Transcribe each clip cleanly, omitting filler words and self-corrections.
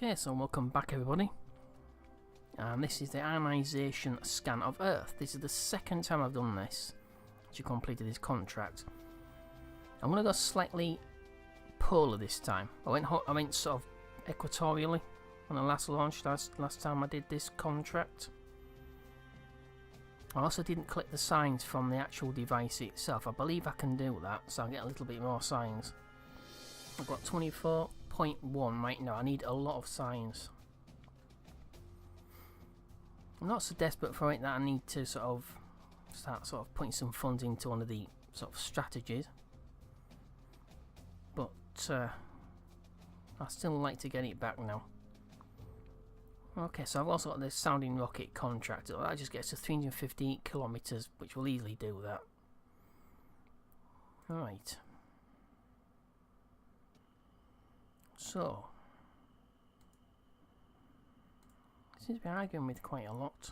Okay, so welcome back everybody. And this is the ionisation scan of Earth. This is the second time I've done this to completed this contract. I'm going to go slightly polar this time. I went sort of equatorially on the last launch last time I did this contract. I also didn't click the signs from the actual device itself. I believe I can do that, so I'll get a little bit more signs. I've got 24.1 right now. I need a lot of signs. I'm not so desperate for it that I need to start putting some funds into one of the sort of strategies, but I still like to get it back now. Okay, so I've also got this sounding rocket contract. That just gets to 350 kilometers, which will easily do that. Right. So, seems to be arguing with quite a lot.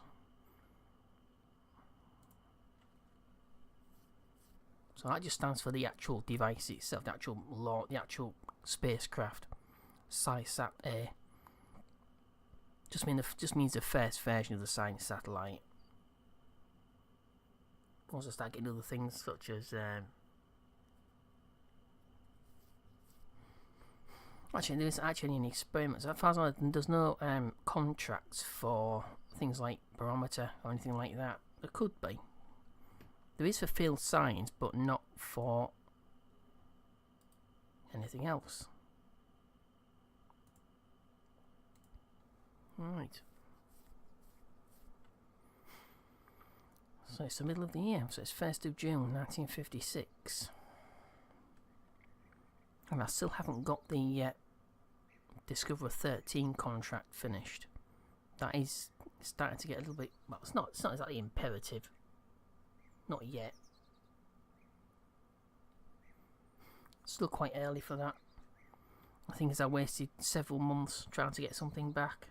So that just stands for the actual device itself, the actual spacecraft, SciSat A. Just means the first version of the science satellite. Also start getting other things such as actually there isn't actually any experiments. As far as I know, there's no contracts for things like barometer or anything like that. There could be. There is for field science, but not for anything else. Right. So it's the middle of the year, so it's 1st of June 1956. And I still haven't got the Discoverer 13 contract finished. That is starting to get a little bit, well, it's not exactly imperative. Not yet. Still quite early for that. I think as I wasted several months trying to get something back.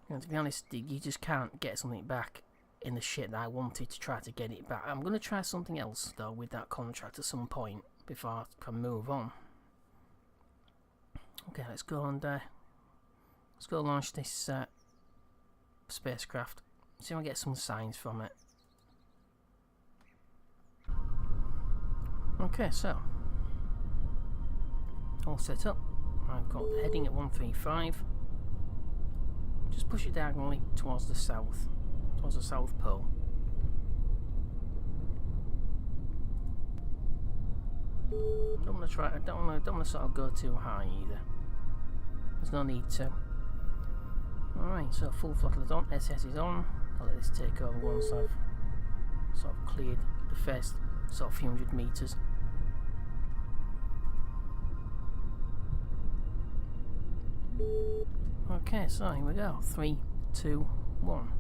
And to be honest, you just can't get something back in the shit that I wanted to try to get it back. I'm going to try something else though with that contract at some point before I can move on. Okay, let's go launch this spacecraft. See if I get some signs from it. Okay, so all set up. I've got the heading at 135. Just push it diagonally towards the south pole. I don't want to sort of go too high either. There's no need to. Alright, so full throttle is on, SS is on. I'll let this take over once I've sort of cleared the first sort of few hundred meters. Okay, so here we go. 3, 2, 1.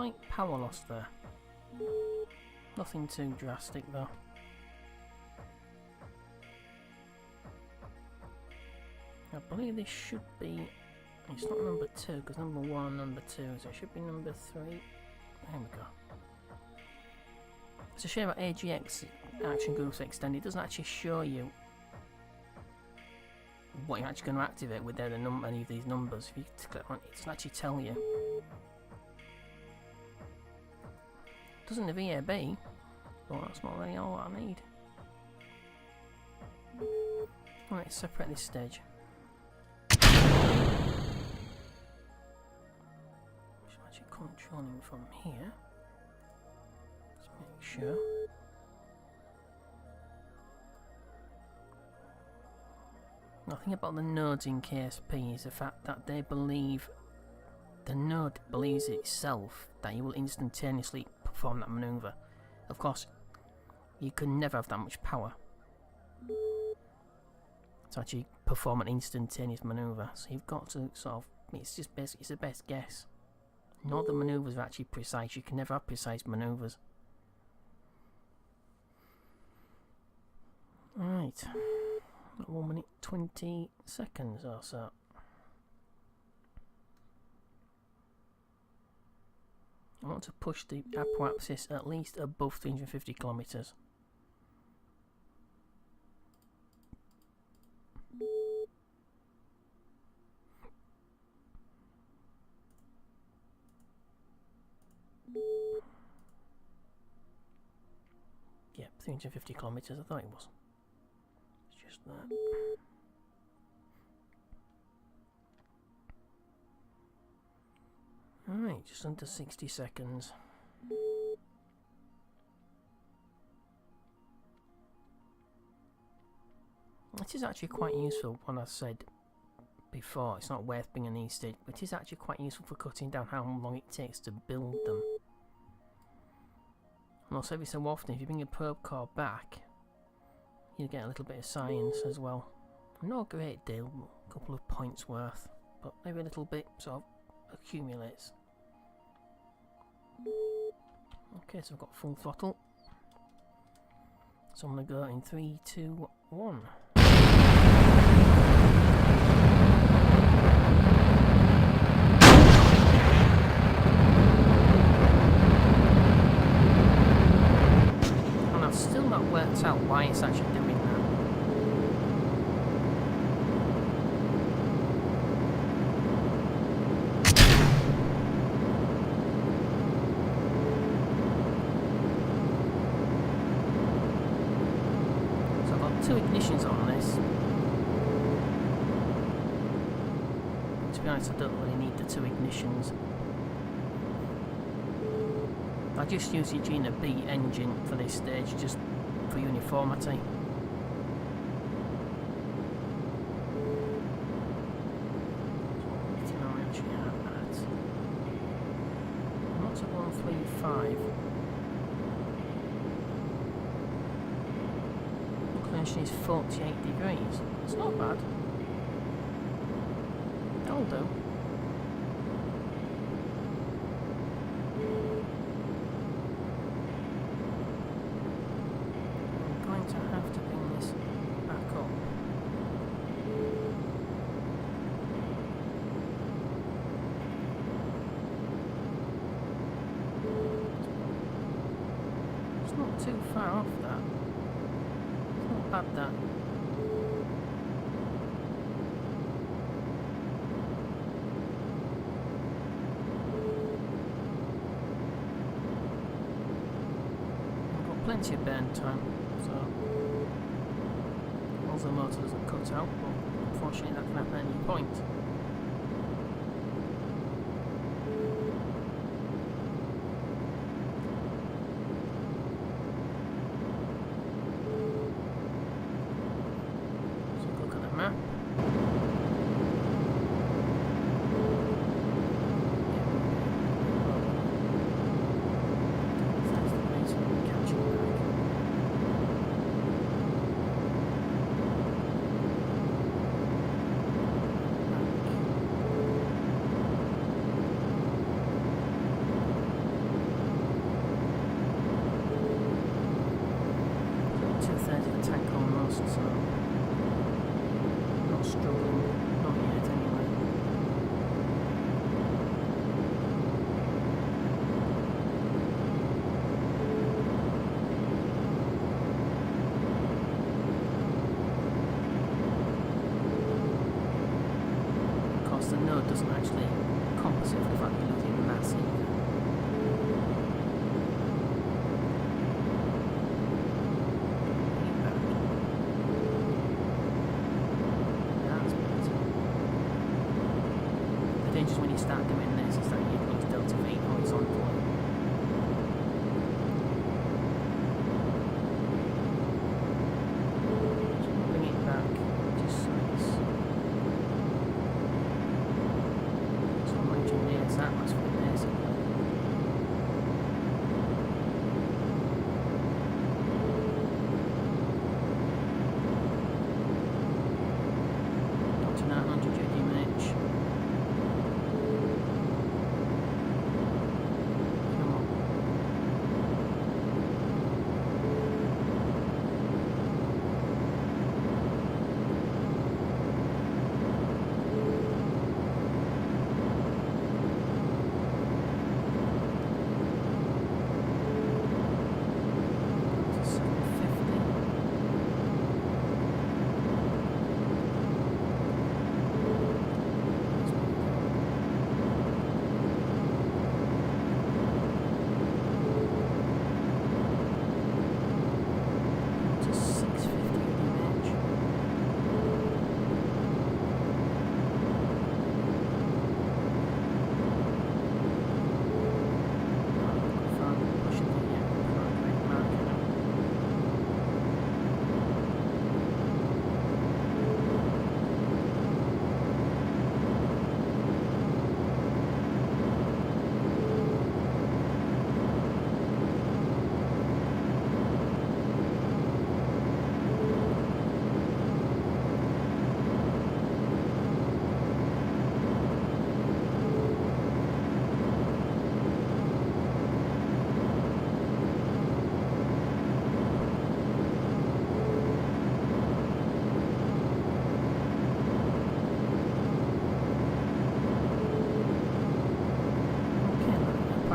slight power loss there. Nothing too drastic though. I believe this should be, it's not number 2 because number 1, number 2, so it should be number 3. There we go. It's a shame about AGX Action Groups Extended. It doesn't actually show you what you're actually going to activate with any of these numbers. If you click on it, it doesn't actually tell you. It doesn't have EAB, but that's not really all I need. Let's separate this stage. Controlling from here. Let's make sure. The thing about the nodes in KSP is the fact that they believe, the node believes itself that you will instantaneously perform that maneuver. Of course, you can never have that much power to actually perform an instantaneous maneuver. So you've got to sort of, it's just basically, it's the best guess. Not that manoeuvres are actually precise, you can never have precise manoeuvres. Right, 1 minute 20 seconds or so. I want to push the apoapsis at least above 350 kilometers. Yeah, 350 kilometers, I thought it was. It's just that. Alright, just under 60 seconds. It is actually quite useful, what I said before. It's not worth being an E-stage, but it is actually quite useful for cutting down how long it takes to build them. And also every so often, if you bring a probe core back, you get a little bit of science as well. Not a great deal, a couple of points worth, but maybe a little bit sort of accumulates. Okay, so I've got full throttle. So I'm going to go in 3, 2, 1. And I've still not worked out why it's actually doing that. Two ignitions on this. To be honest, I don't really need the two ignitions. I just use the Gina B engine for this stage, just for uniformity. So what am I actually at? Not at 135. Is 48 degrees. It's not bad. That'll do. I'm going to have to bring this back up. It's not too far off that. Up that. I've got plenty of burn time, so as the motor doesn't cut out, but unfortunately that can happen at any point. node doesn't actually compensate for the fact that you're losing mass either. That's better. The danger is when you start doing this is that you lose delta V horizontally.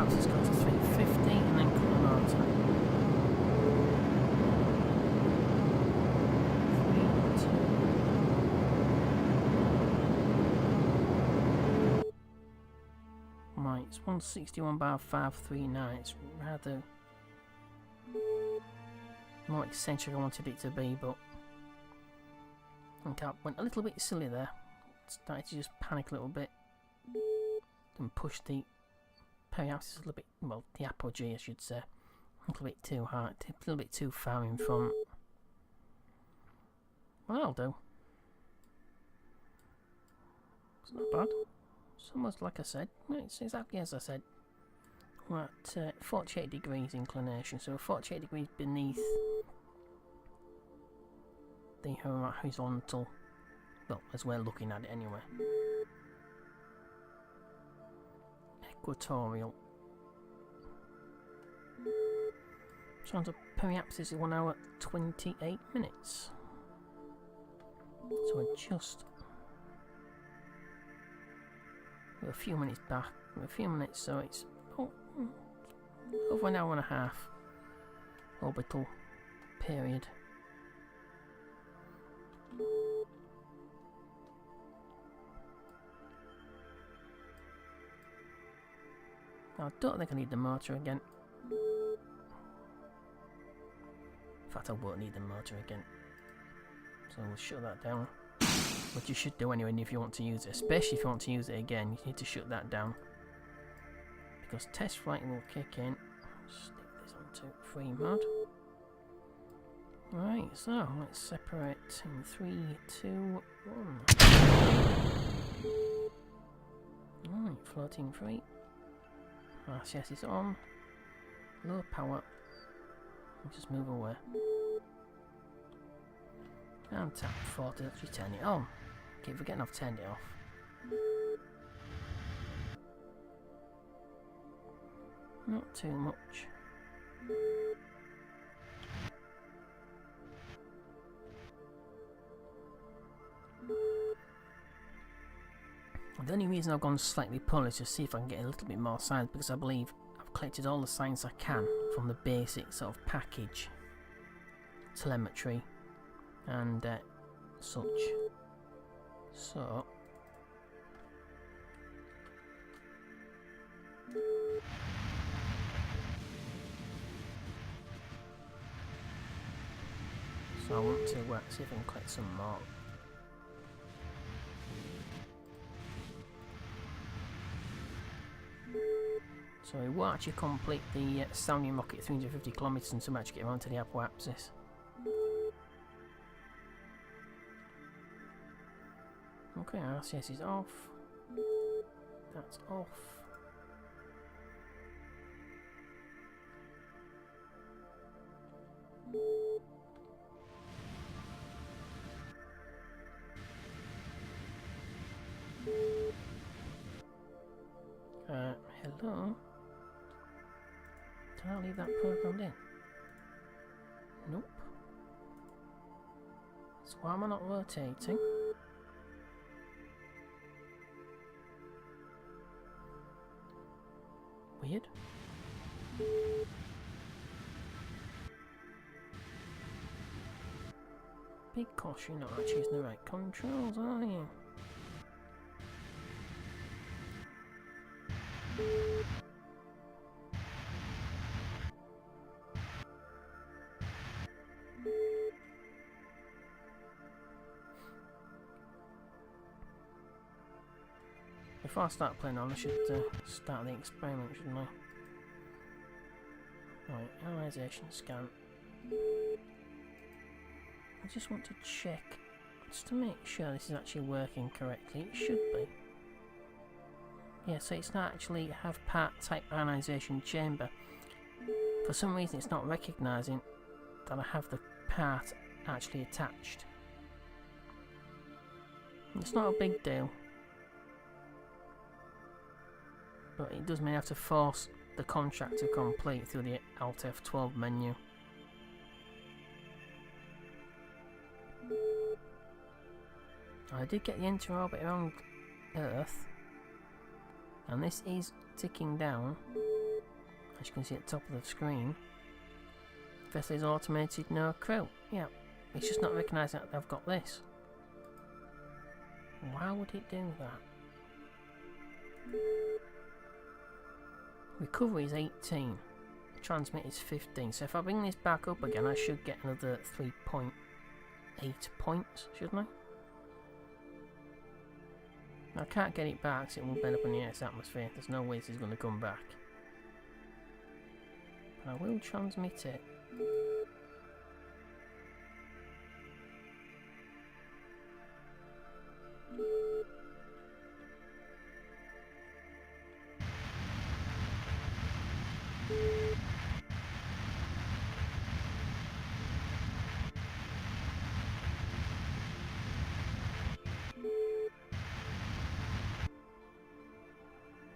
It's got to 350 and then cut the motor. 3, 2. Right, it's 161/539. It's rather more eccentric I wanted it to be, but I think I went a little bit silly there. Started to just panic a little bit and push the periapsis a little bit, well, the apogee I should say, a little bit too hard, a little bit too far in front. Well, that'll do. It's not bad. It's almost like I said. It's exactly as I said. We're at 48 degrees inclination, so 48 degrees beneath the horizontal, well, as we're looking at it anyway. Equatorial. Sounds of periapsis is 1 hour 28 minutes. So we're just a few minutes back. A few minutes, so it's over 1 hour and a half orbital period. I don't think I need the motor again. In fact, I won't need the motor again. So we'll shut that down. What you should do anyway if you want to use it. Especially if you want to use it again, you need to shut that down. Because test flight will kick in. Stick this onto free mode. Right, so let's separate in 3, 2, 1. Right, floating free. RSS is on. Low power. We'll just move away. And tap 40, let's just turn it on. Keep forgetting I've turned it off. Not too much. The only reason I've gone slightly pull is to see if I can get a little bit more science, because I believe I've collected all the science I can from the basic sort of package, telemetry and such. So So I want to see if I can collect some more. So we will actually complete the sounding rocket 350 kilometers until we actually get around to the apoapsis. Okay, RSS is off. That's off. Hello? Can I leave that programmed in? Nope. So why am I not rotating? Weird. Because you're not actually using the right controls, are you? Before I start playing on, I should start the experiment, shouldn't I? Right, ionization scan. I just want to check, just to make sure this is actually working correctly. It should be. Yeah, so it's not actually have part type ionization chamber. For some reason it's not recognising that I have the part actually attached. It's not a big deal. But it does mean I have to force the contract to complete through the Alt F12 menu. I did get the inter-orbit around Earth, and this is ticking down, as you can see at the top of the screen. Vessel is automated, no crew. Yeah, it's just not recognising that I've got this. Why would it do that? Recovery is 18, transmit is 15, so if I bring this back up again I should get another 3.8 points, shouldn't I? I can't get it back so it will bend up in the Earth's atmosphere. There's no way this is going to come back. But I will transmit it.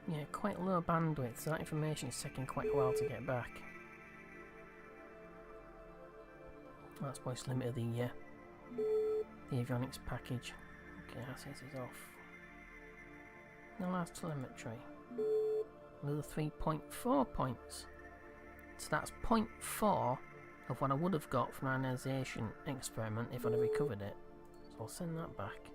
Yeah, quite low bandwidth, so that information is taking quite a while to get back. That's why it's limited the avionics package. Okay, RSS is off. Now that's telemetry. Another 3.4 points. So that's 0.4 of what I would have got from an ionization experiment if I'd have recovered it. So I'll send that back.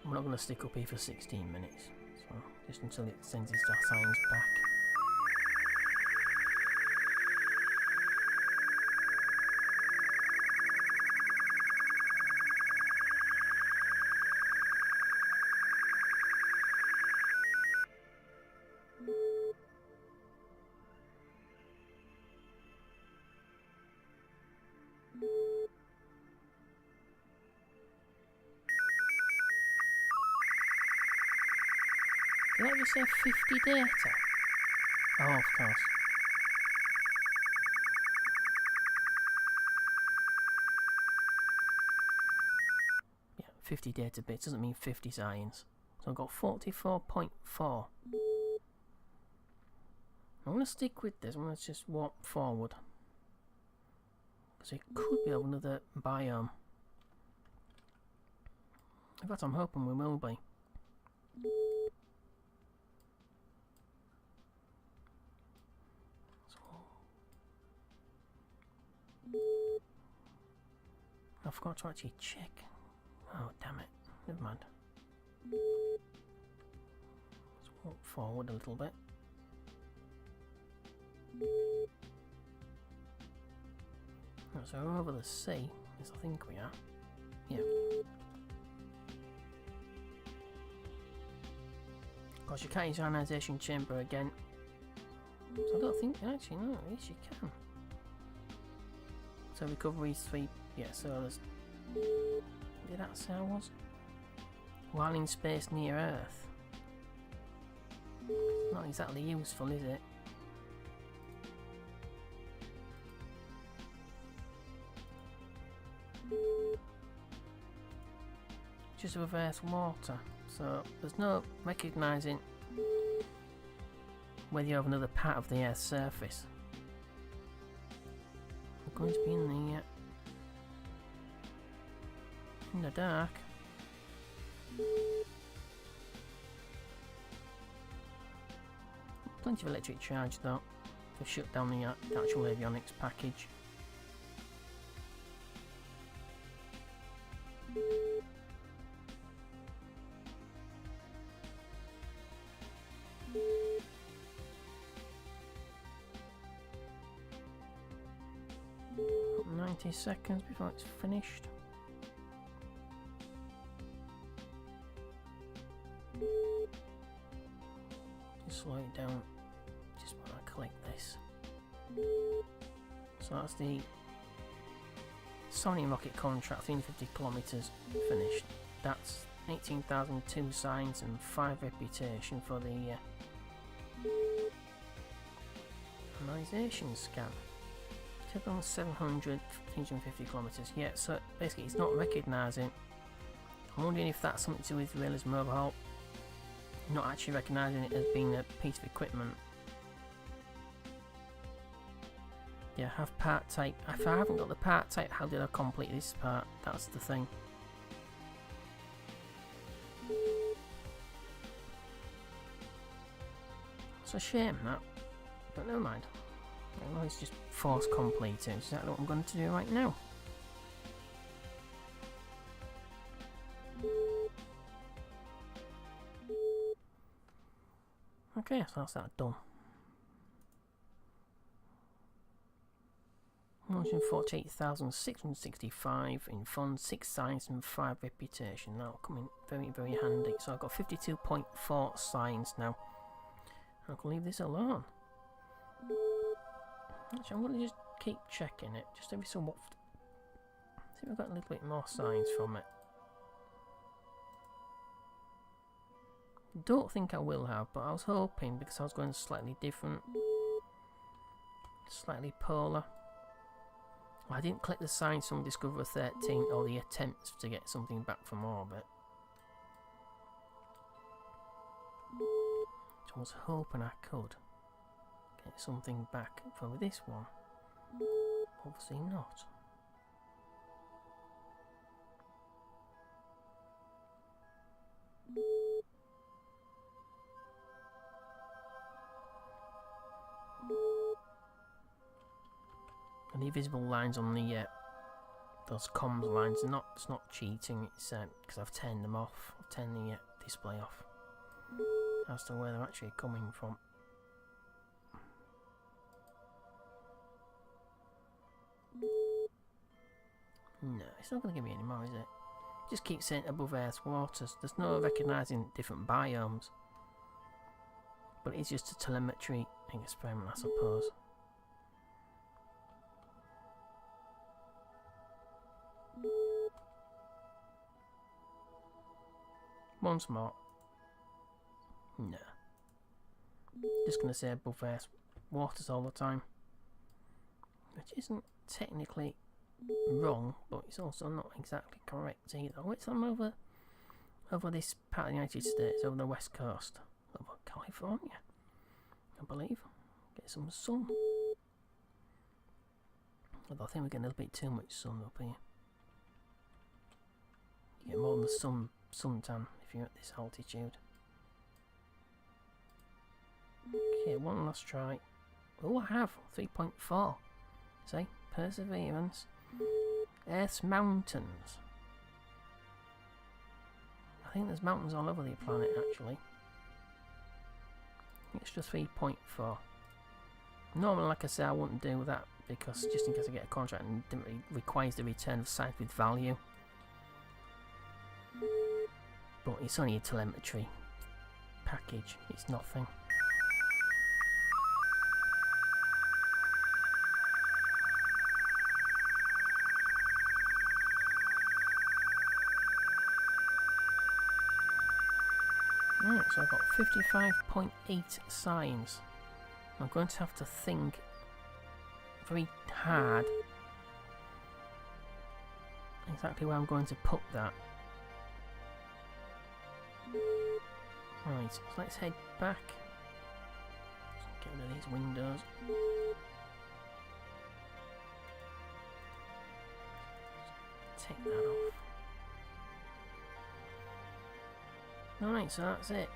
I'm not going to stick up here for 16 minutes, so just until it sends its signs back. Did I just say 50 data? Oh, of course. Yeah, 50 data bits doesn't mean 50 science. So I've got 44.4. I'm going to stick with this. I'm going to just walk forward. Because it could be of another biome. In fact, I'm hoping we will be. I forgot to actually check. Oh, damn it. Never mind. Let's walk forward a little bit. Right, so we're over the sea, as I think we are. Yeah. Of course, you can't use ionisation chamber again. So I don't think, actually, no, at least you can. So recovery is 3, yeah, so there's... Did that say I was? While in space near Earth. Not exactly useful, is it? Just above Earth's water, so there's no recognising whether you have another part of the Earth's surface. We're going to be in the dark. Plenty of electric charge though to shut down the actual avionics package. About 90 seconds before it's finished. Just slow it down just when I click this. So that's the Sony rocket contract, 350 kilometers finished. That's 18,002 signs and 5 reputation for the ionisation scan. 700, 350 kilometers. Yeah, so basically it's not recognising. I'm wondering if that's something to do with Realism Overhaul. Not actually recognising it as being a piece of equipment. Yeah, have part type. If I haven't got the part type, how did I complete this part? That's the thing. It's a shame that, but never mind. Well, it's just force completed. Is exactly what I'm going to do right now. Okay, so that's that done. 148,665 in funds, 6 signs and 5 reputation. That'll come in very, very handy. So I've got 52.4 signs now. I can leave this alone. Actually, I'm going to just keep checking it, just every so often. See if I've got a little bit more signs from it. Don't think I will have, but I was hoping, because I was going slightly different. Slightly polar. I didn't click the signs from Discover 13 or the attempts to get something back from orbit. So I was hoping I could get something back from this one. Obviously not. And the invisible lines on the those comms lines are not, it's not cheating, it's because I've turned them off. I've turned the display off as to where they're actually coming from. No, it's not going to give me any more, is it? Just keep saying above Earth's waters. There's no recognising different biomes. But it's just a telemetry experiment, I suppose. Once more. No. Just going to say above Earth's waters all the time. Which isn't technically wrong, but it's also not exactly correct either. Oh, it's on over this part of the United States, over the west coast, over California, I believe. Get some sun. Although I think we're getting a little bit too much sun up here. You get more than the suntan if you're at this altitude. Okay, one last try. Oh, I have 3.4. See, perseverance. Earth's mountains. I think there's mountains all over the planet actually. Extra 3.4. Normally, like I say, I wouldn't do that because just in case I get a contract and it requires the return of sites with value. But it's only a telemetry package, it's nothing. Right, so I've got 55.8 signs. I'm going to have to think very hard exactly where I'm going to put that. Right, so let's head back. Get rid of these windows. Take that off. Alright, so that's it.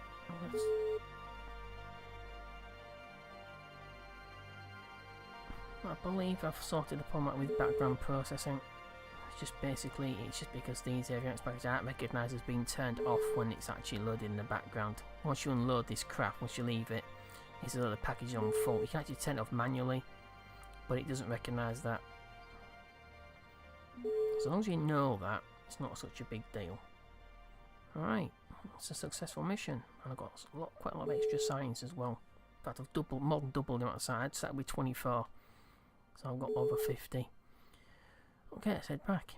I believe I've sorted the problem out with background processing. It's just basically, it's just because these avionics packages aren't recognised as being turned off when it's actually loaded in the background. Once you unload this crap, once you leave it, it's as though the package is on full. You can actually turn it off manually, but it doesn't recognise that. So long as you know that, it's not such a big deal. Alright, it's a successful mission, and I've got quite a lot of extra signs as well. In fact, I've more than doubled the amount of signs. I started with 24, so I've got over 50. Okay, let's head back.